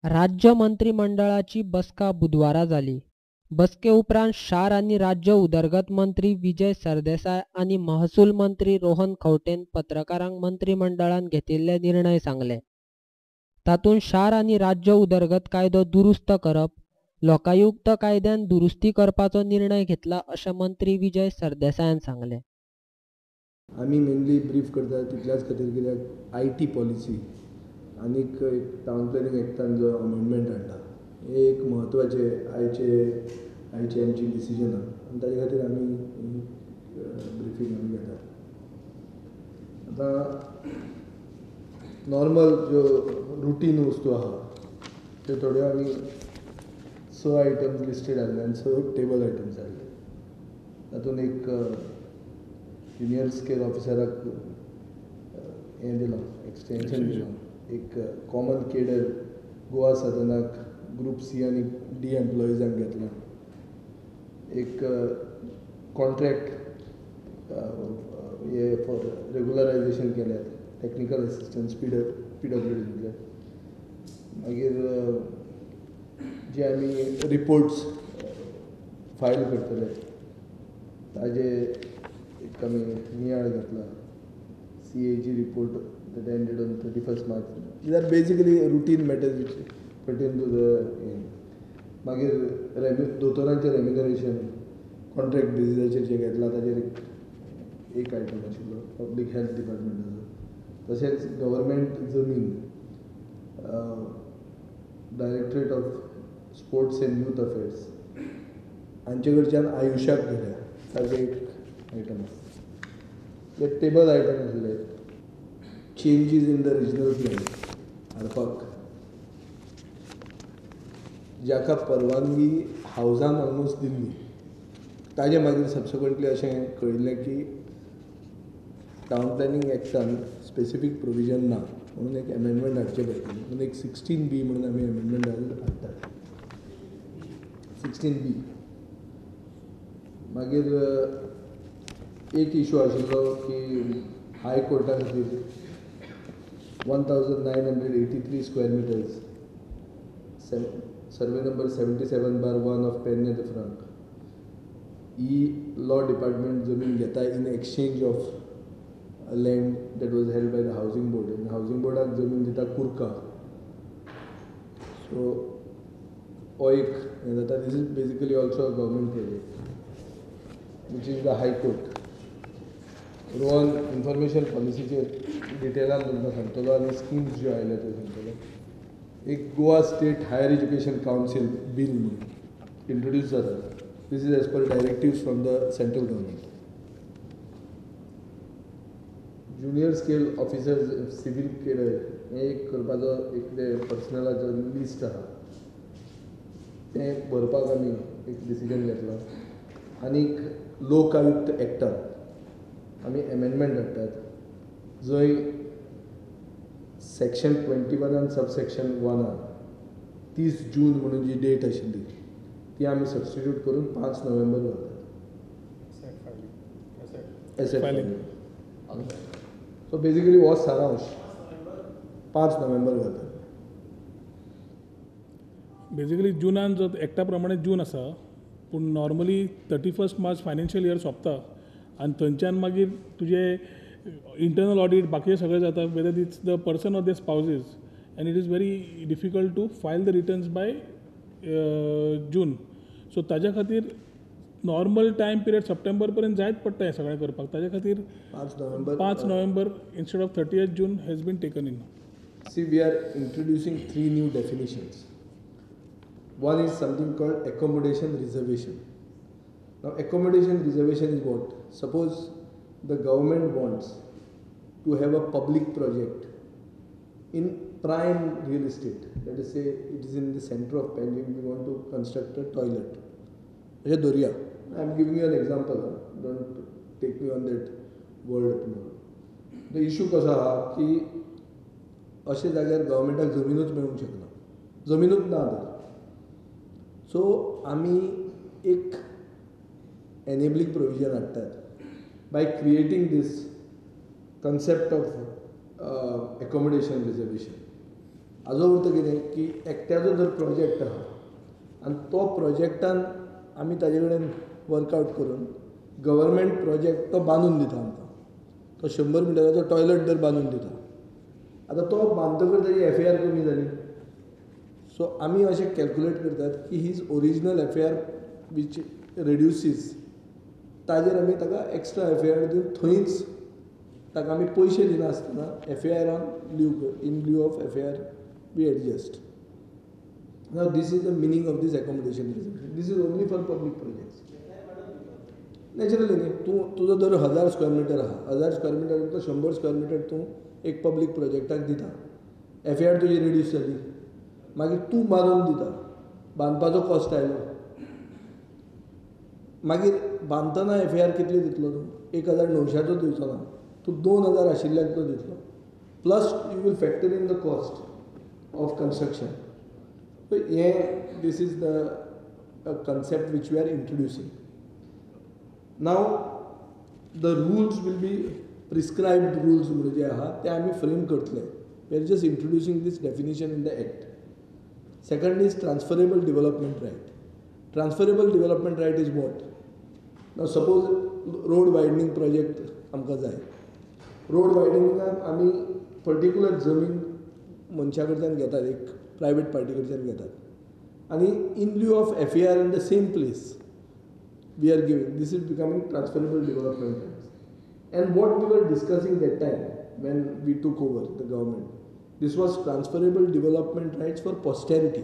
राज्य मंत्रिमंडळाची बसका बुधवारा जाली. बसके उपरांत शार आनी राज्य उदरगत मंत्री विजय सरदेसाय आनी महसूल मंत्री रोहन खंवटेन पत्रकारांक मंत्रिमंडळान घेतिल्ले निर्णय सांगले. तातूंत शार आनी राज्य उदरगत कायदो दुरुस्त करप, लोकायुक्त कायद्यान दुरुस्ती करपाचो निर्णय घेतला अशें मंत्री विजय सरदेसायान सांगलें. आमी मेनली ब्रीफ करता तितल्याच खातीर कित्याक IT पॉलिसी आनीक एक टावन प्लॅनिंग एक्टान जो अमेंडमेंट हाडला हे एक म्हत्वाचे आयचे आमची डिसिजन आनी ताचे खातीर आमी ब्रिफींग आमी घेतात. आतां नॉर्मल ज्यो रुटीन वस्तू आहा त्यो थोड्यो आमी 6 आयटम्स लिस्टेड आहले आनी 6 टेबल आयटम्स आहले. तातूंत एक ज्युनियर स्केल ऑफिसराक हें दिलां, एक्सटेंशन दिलां. एक कॉमन केडर गोवा सदनाक ग्रुप C आनी D एम्प्लॉइजांक घेतलां. एक कॉन्ट्रॅक्ट हे फॉर रेगुलरायजेशन केल्यात, टॅक्निकल असिस्टंट्स PWDंतले. मागीर जे आमी रिपोर्ट्स फायल करतले ताजे एक आमी नियाळ घेतला. CAG report that ended on 31st March. These are basically routine matters which pertain to the मागीर दोतोरांचें रेम्युनरेशन कॉन्ट्रॅक्ट बेसिसाचेर जे घेतला ताचेर एक आयटम आशिल्लो पब्लीक हेल्थ डिपार्टमेंटाचो. तशेंच गव्हर्मेंट जमीन directorate of sports and youth affairs हांचे कडच्यान आयुश्याक गेल्या ताजे एक आयटम आसा. ते टेबल आयटम आसले changes in the regional plan हाडपाक जाका परवानगी हावजान ऑलमोस्ट दिल्ली. ताजे मागीर सबसिक्वंटली अशें कळिल्लें की टावन प्लॅनिंग एक्टान स्पेसिफीक प्रोविजन ना म्हणून एक एमेंडमेंट हाडचें पडटलें. म्हणून एक 16B म्हणून आमी एमेंडमेंट हाडटात. 16B मागीर एक इशू आशिल्लो की हाय कोर्टा खातीर 1983 square metres survey number 77/1 of Pedne the फ्रंक ही लॉ डिपार्टमेंट जमीन घेता in exchange of land that was held by the housing board. आनी हावजींग बोर्डाक जमीन दिता कुर्का. सो हो एक हें जाता. This is basically also a government project which is the high court. Rohan information पॉलिसीचेर डिटेलान तुमकां सांगतलो आनी स्किम्स ज्यो आयल्या त्यो सांगतलो. एक Goa state higher education council बील म्हणून इंट्रोड्यूस जाता. This is as per directives from the central government. Junior scale officers civil cadre हें एक करपाचो एक ते पर्सनलाचो लिस्ट आसा तें भरपाक आमी एक डिसिजन घेतला. आनीक लोकायुक्त एक्टान आमी एमेंडमेंट हाडटात जंय सेक्शन 21 सबसेक्शन 1 30 जून म्हणून जी डेट आशिल्ली ती आमी सबस्टिट्यूट करून 5 नोव्हेंबर घालतात. Asset filing. सो बेसिकली हो सारांश 5 नोव्हेंबर घालतात. बेसिकली जुनान जो एक्टा प्रमाणे जून आसा पूण नॉर्मली 31 मार्च फायनान्शियल इयर सोंपता आनी थंयच्यान मागीर तुजे इंटरनल ऑडिट बाकीचे सगळें जाता whether it's the person or the spouses and it is very difficult to file the returns by June. So ताज्या खातीर नॉर्मल टायम पिरियड सप्टेंबर पर्यंत जायत पडटा हें सगळें करपाक. ताज्या खातीर 5 November instead of 30th June has been taken in. See, we are introducing 3 new definitions. One is something called accommodation reservation. Now, accommodation reservation is what? Suppose the government wants to have a public project in prime real estate. Let us say it is in the center of Panjim. We want to construct a toilet. Doria. I am giving you an example. Don't take me on that word tomorrow. The issue कसा की अशे जाग्यार गव्हर्मेंटाक जमीनूच मेळूंक शकना. जमीनूच ना तर. So आमी एक एनेबलिंग प्रोविजन हाडटात by creating this concept of accommodation reservation. हाजो अर्थ कितें की एकट्याचो जर प्रोजेक्ट आहा आनी तो प्रोजेक्टान आमी ताजे कडेन वर्कआवट करून गव्हर्मेंट प्रोजेक्ट तो बांदून दिता आमकां. तो 100 मिटराचो टॉयलेट जर बांदून दिता, आतां तो बांदतकच ताजी FAR कमी जाली. सो आमी अशें कॅल्कुलेट करतात की हीज ओरिजिनल FAR वीच रेड्युसीस, ताजेर आमी ताका एक्स्ट्रा FAR दिवन थंयच ताका आमी पयशे दिनासतना FAR on in lieu of FAR we adjust. Now this is the meaning of this accommodation reservation. This is only for public projects. Naturally न्ही, तुजो जर 1000 स्क्वेअर मिटर आहा, 1000 स्क्वेअर मिटर तो 100 स्क्वेअर मिटर तूं एक पब्लीक प्रोजेक्टाक दिता, FAR तुजी reduce जाली, मागीर तूं बांदून दिता, बांदपाचो कॉस्ट आयलो, मागीर बांदतना FAR कितले दितलो तूं? 1900चो दिवचो ना, तूं 2000 आशिल्ल्याक तो दितलो, plus you we'll factor in the cost of construction. So this is the concept which we are introducing. Now the rules will be prescribed rules म्हणजे आहा ते आमी फ्रेम करतले. We are just introducing this definition in the act. Second is transferable development right. Transferable development right is what? Now suppose road widening project आमकां जाय. Road वायडनिंगाक आमी particular जमीन मनशा कडच्यान घेतात, एक प्रायवेट पार्टी कडच्यान घेतात आनी in lieu of FAR in the same place we are giving. This is becoming transferable development rights. And what we were discussing that time when we took over the government, this was transferable development rights for posterity.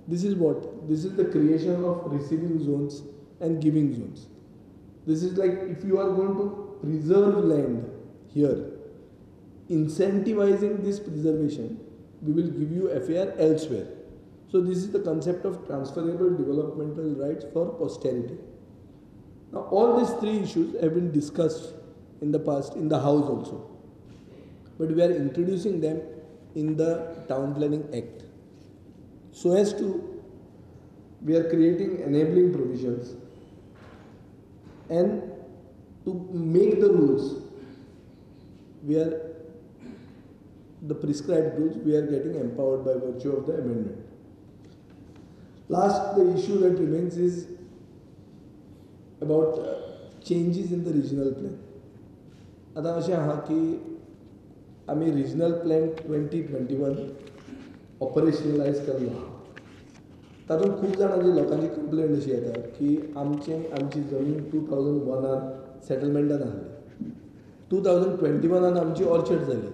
This is what? This is the creation of receiving zones and giving zones. This is like if you are going to preserve land here, incentivizing this preservation, we will give you FAR elsewhere. So this is the concept of transferable developmental rights for posterity. Now all these three issues have been discussed in the past in the House also, but we are introducing them in the Town Planning Act. So as to, we are creating enabling provisions and to make the rules, we are the prescribed rules, we are getting empowered by virtue of the amendment. Last, the issue that remains is about changes in the regional plan. आता अशें आहा की आमी regional plan 2021 ऑपरेशनलायज केल्लो आहा. तातूंत खूब जाणांची लोकांची कंप्लेंट अशी येता की आमची जमीन 2001 सेटलमेंटान आहली, 2021 आमची ऑर्चर्ड जाली.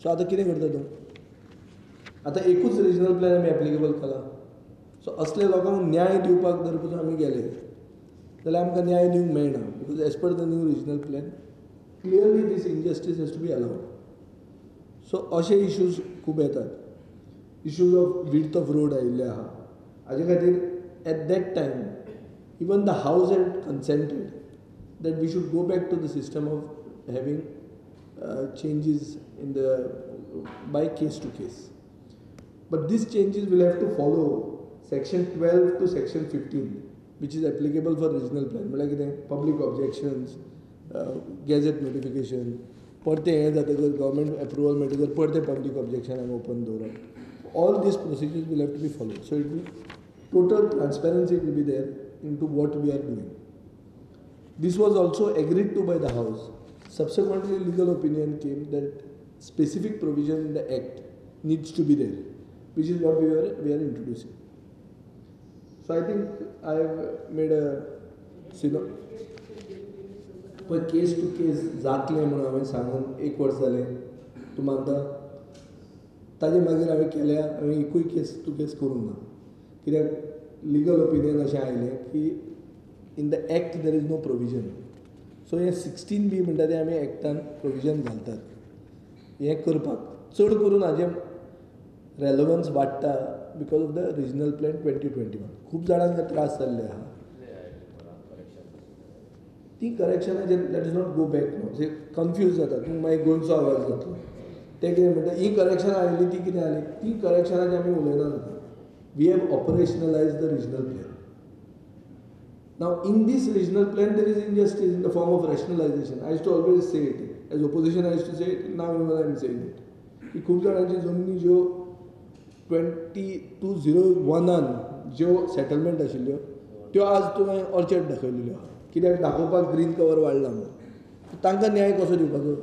सो आतां कितें करता तूं? आतां एकूच रिजनल प्लॅन आमी एप्लिकेबल केला. सो असले लोकांक न्याय दिवपाक जर पसून आमी गेले जाल्यार आमकां न्याय दिवंक मेळना, because as per the new regional plan clearly this injustice has to be allowed. So अशे इश्यूज खूब येतात. Issues of width of road आयिल्ले आहा, हाजे खातीर at that time even the house had consented that we should go back to the system of having changes in the by case to case, but these changes will have to follow section 12 to section 15 which is applicable for regional plan. Like public objections, gazette notification, परते हे जातकर government approval मेळटकर परते public objection आमी open दवरप. All these procedures will have to be followed, so it will total transparency will be there into what we are doing. This was also agreed to by the House. Subsequently, legal opinion came that specific provision in the Act needs to be there, which is what we are introducing. So I think I have made a but case to case जातले म्हणून हांवें सांगून 1 verse जालें, तूं मानता? ताजे मागीर हांवें केल्या, हांवें एकूय केस टू केस करूंक ना, कित्याक लिगल ओपिनियन अशें आयलें की in the act there is no provision. So हे 16B म्हणटा ते आमी एक्टान प्रोविजन घालतात हें करपाक. चड करून हाजें रेलेवन्स वाडटा because of the regional plan 2021. खूब जाणांक त्रास जाल्ले आहा. ती करेक्शनाचेर let is not go back no, जे कन्फ्यूज जाता, तूं मागीर गोंयचो आवाज जातलो. ते कितें म्हणटा ही करेक्शनां आयली ती कितें जाली, ती करेक्शनाची आमी उलयना जाता. We have operationalise the regional plan. Now, in this regional plan, there is injustice in the form of rationalization. I used to always say it. As opposition, I used to say it. Now, I am saying it. की खूब जाणांची जमनी ज्यो 2001 ज्यो settlement आशिल्ल्यो त्यो आज तुवें ऑर्चर्ड दाखयलेल्यो आहा. कित्याक दाखोवपाक ग्रीन कवर वाडला म्हणून. तांकां न्याय कसो दिवपाचो?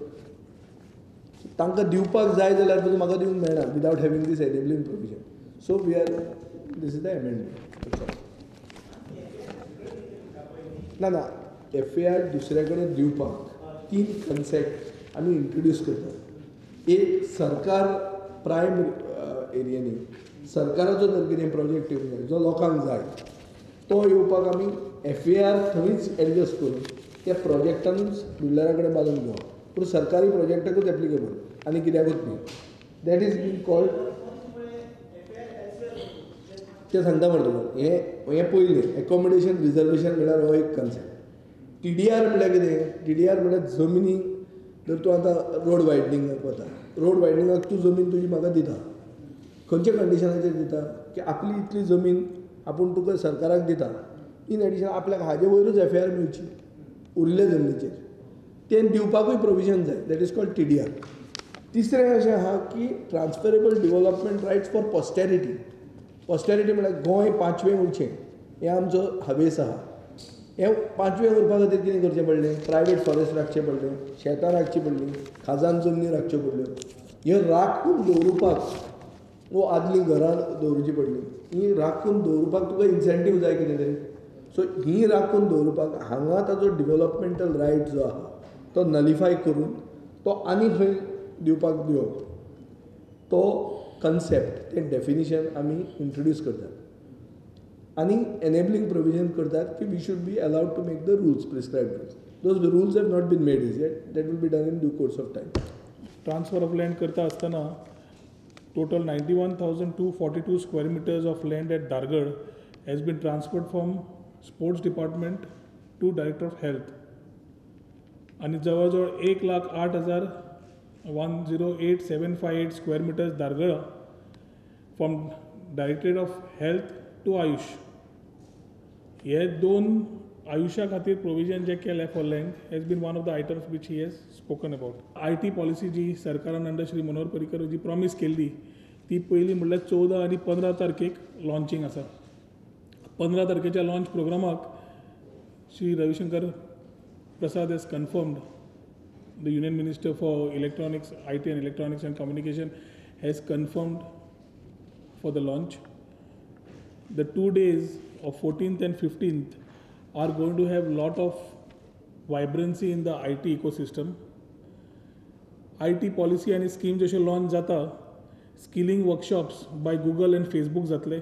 तांकां दिवपाक जाय जाल्यार तुका म्हाका दिवंक मेळना without having this enabling provision. So we are this is the amendment. ना FAR दुसऱ्या कडेन दिवपाक 3 कन्सेप्ट आमी इंट्रोड्यूस करतात. एक सरकार प्रायम एरियांनी सरकाराचो जर कितें प्रोजेक्ट येवंक जाय जो लोकांक जाय तो येवपाक आमी FAR थंयच एडजस्ट करून त्या प्रोजेक्टानूच बिल्डरा कडेन बांदून घेवप. पूण सरकारी प्रोजेक्टाकूच एप्लिकेबल आनी कित्याकूच न्ही. दॅट इज बीन कॉल्ड ते सांगता मरे तुका हें पयलें एकोमोडेशन रिजर्वेशन म्हळ्यार हो एक कन्सेप्ट. TDR म्हळ्यार कितें? TDR म्हळ्यार जमिनीक जर तूं आतां रोड वायडनिंगाक वता, रोड वायडनिंगाक तूं जमीन तुजी म्हाका दिता. खंयच्या कंडिशनाचेर दिता की आपली इतली जमीन आपूण तुका सरकाराक दिता. इन एडिशन आपल्याक हाजे वयरूच FAR मेळची उरिल्ल्या जमनीचेर. तें दिवपाकूय प्रोविजन जाय. That is called TDR. तिसरें अशें आहा की ट्रान्सफरेबल डेव्हलपमेंट रायट्स फॉर पॉस्टॅरिटी. पॉस्टॅरिटी म्हळ्यार गोंय 5वें उरचें हें आमचो हावेस आहा. हें 5वें उरपा खातीर कितें करचें पडलें? प्रायवेट फॉरेस्ट राखचें पडलें, शेतां राखचीं पडलीं, खाजान जमनी राखच्यो पडल्यो. ह्यो राखून दवरुपाक वो आदलीं घरां दवरची पडलीं. ही राखून दवरुपाक तुका इन्सेंटीव जाय कितें तरी. सो ही राखून दवरुपाक हांगा ताजो डेव्हलपमेंटल रायट जो आहा तो नलिफाय करून तो आनी खंय दिवपाक दिवप. तो कन्सेप्ट तें डेफिनिशन आमी इंट्रोड्यूस करतात. आनी एनेबलिंग प्रोविजन करतात की we should be allowed to make the rules prescribed rules. Those rules have not been made is yet. That will be done in due course of time. Transfer of land करता आसतना total 91,242 square meters of land at Dargad has been transferred from Sports Department to Director of Health. आणि जवळजवळ 1,08,758 square meters Dargad from Directorate of Health to Ayush. हे 2 आयुषा खातीर provision जे केले for land has been one of the items which he has spoken about. IT policy जी सरकारान under Shri Manohar Parrikar ji promise केल्ली ती पयली म्हणल्यार 14 आनी 15 तारखेक लॉन्चिंग आसा. 15 तारखेच्या लॉन्च प्रोग्रामाक Shri Ravishankar Prasad has confirmed. The union minister for electronics IT and Electronics and Communication has confirmed for the launch. The 2 days of 14th and 15th are going to have lot of vibrancy in the IT ecosystem. IT policy and scheme जशे launch जाता, skilling workshops by Google and Facebook जातले,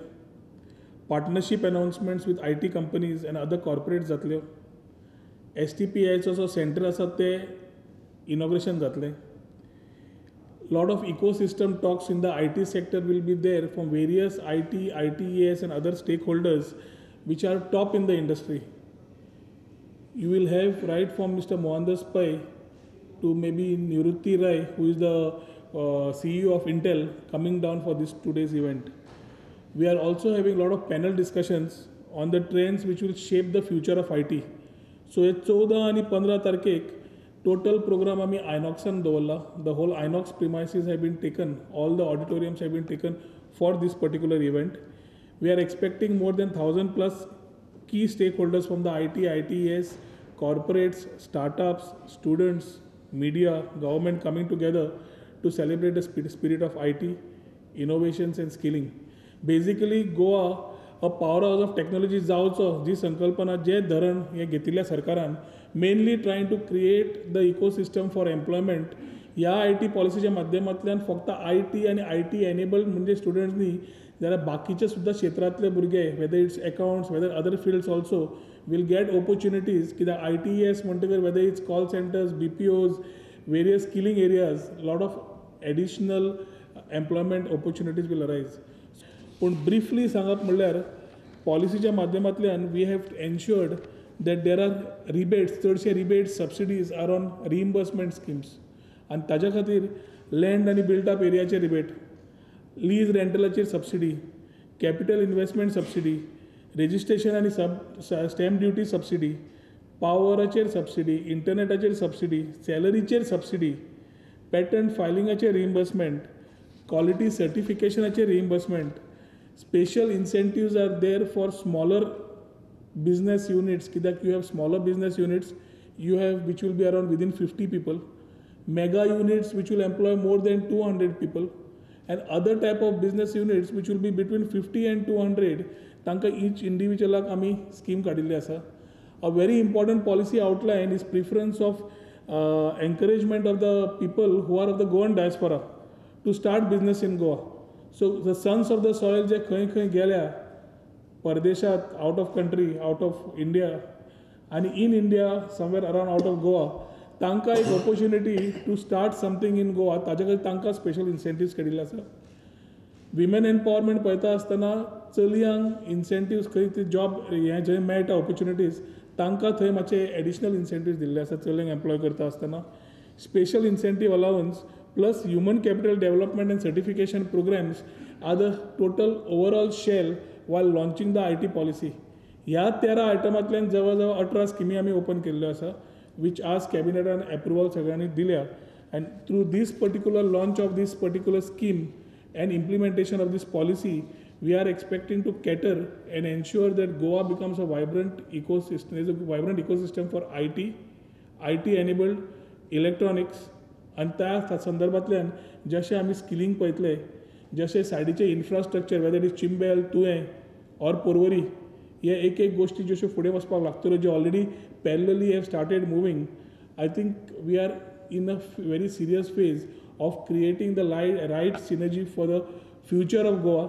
partnership announcements with IT companies and other corporates जातल्यो, STPI चो जो center आसा ते inauguration जातले. Lot of ecosystem talks in the IT sector will be there from various IT, ITES and other stakeholders which are top in the industry. You will have right from Mr. Mohandas Pai to maybe Nirutti Rai, who is the CEO of Intel, coming down for this 2 days event. We are also having a lot of panel discussions on the trends which will shape the future of IT. So 14 and 15 तारखेक total program आमी Inoxan दवरला. The whole Inox premises have been taken, all the auditoriums have been taken for this particular event. We are expecting more than 1,000 plus key stakeholders from the IT, ITES, corporates, startups, students, media, government coming together to celebrate the spirit of IT, innovations and skilling. Basically, Goa, a powerhouse of technology जावचो जी संकल्पना जे धरण हे घेतिल्ल्या सरकारान mainly trying to create the ecosystem for employment. ह्या IT पॉलिसीच्या माध्यमांतल्यान फक्त IT आणि IT enabled म्हणजे स्टुडंट्स न्ही जाल्यार बाकीचे सुद्धा क्षेत्रांतले भुरगे whether it's accounts, whether other fields also will get opportunities. कित्याक ITES म्हणटकीर whether it's call centers, BPOs, various skilling areas, lot of additional employment opportunities will arise. पूण briefly सांगप म्हणल्यार पॉलिसीच्या माध्यमांतल्यान we have ensured that there are rebates, चडशे rebates, subsidies are on reimbursement schemes. आनी ताज्या खातीर लँड आनी बिल्ट अप एरियाचे रिबेट, लीज रेंटलाचेर subsidy, capital investment subsidy, registration आनी स्टॅम्प ड्युटी सबसिडी, पावराचेर सबसिडी, इंटरनेटाचेर सबसिडी, सॅलरीचेर सबसिडी, पेटंट फायलिंगाचेर रिइम्बर्समेंट, quality certificationaचे reimbursement, special incentives are there for smaller business units, कित्याक you have smaller business units, you have which will be around within 50 people, mega units which will employ more than 200 people, and other type of business units which will be between 50 and 200, तांकां each individualak आमी scheme काडिल्ली आसा. A very important policy outline is preference of encouragement of the people who are of the Goan diaspora to start business in Goa. So the sons of the soil जे खंय खंय गेल्या परदेशात, out of country, out of India, and in India somewhere around out of Goa, तांकां एक opportunity to start something in Goa, ताजे खातीर तांकां special incentives केल्ले आसा. विमेन एम्पावरमेंट पळयता आसतना चलयांक इन्सेंटिव्स खंय ते जॉब हें जंय मेळटा ऑपॉर्च्युनिटीज तांकां थंय मातशे एडिशनल इन्सेंटिव्स दिल्ले आसा चलयांक एम्प्लॉय करता आसतना. Special incentive allowance plus human capital development and certification programmes are the total overall shell while launching the IT policy. ह्या 13 आयटमांतल्यान जवळ जवळ 18 स्किमी आमी ओपन केल्ल्यो आसा वीच आज कॅबिनेटान एप्रुवल सगळ्यांनी दिल्या. And through this particular launch of this particular scheme and implementation of this policy, we are expecting to cater and ensure that Goa becomes a vibrant ecosystem. There is a vibrant ecosystem for IT enabled electronics, and त्या संदर्भांतल्यान जशें आमी skilling पळयतले, जशें सायडीचे infrastructure whether it is चिंबेल, तुयें और पर्वरी, हे एक एक गोश्टी ज्यो फुडें वचपाक लागतल्यो जे already parallelly have started moving. I think we are in a very serious phase of creating the right synergy for the future of Goa.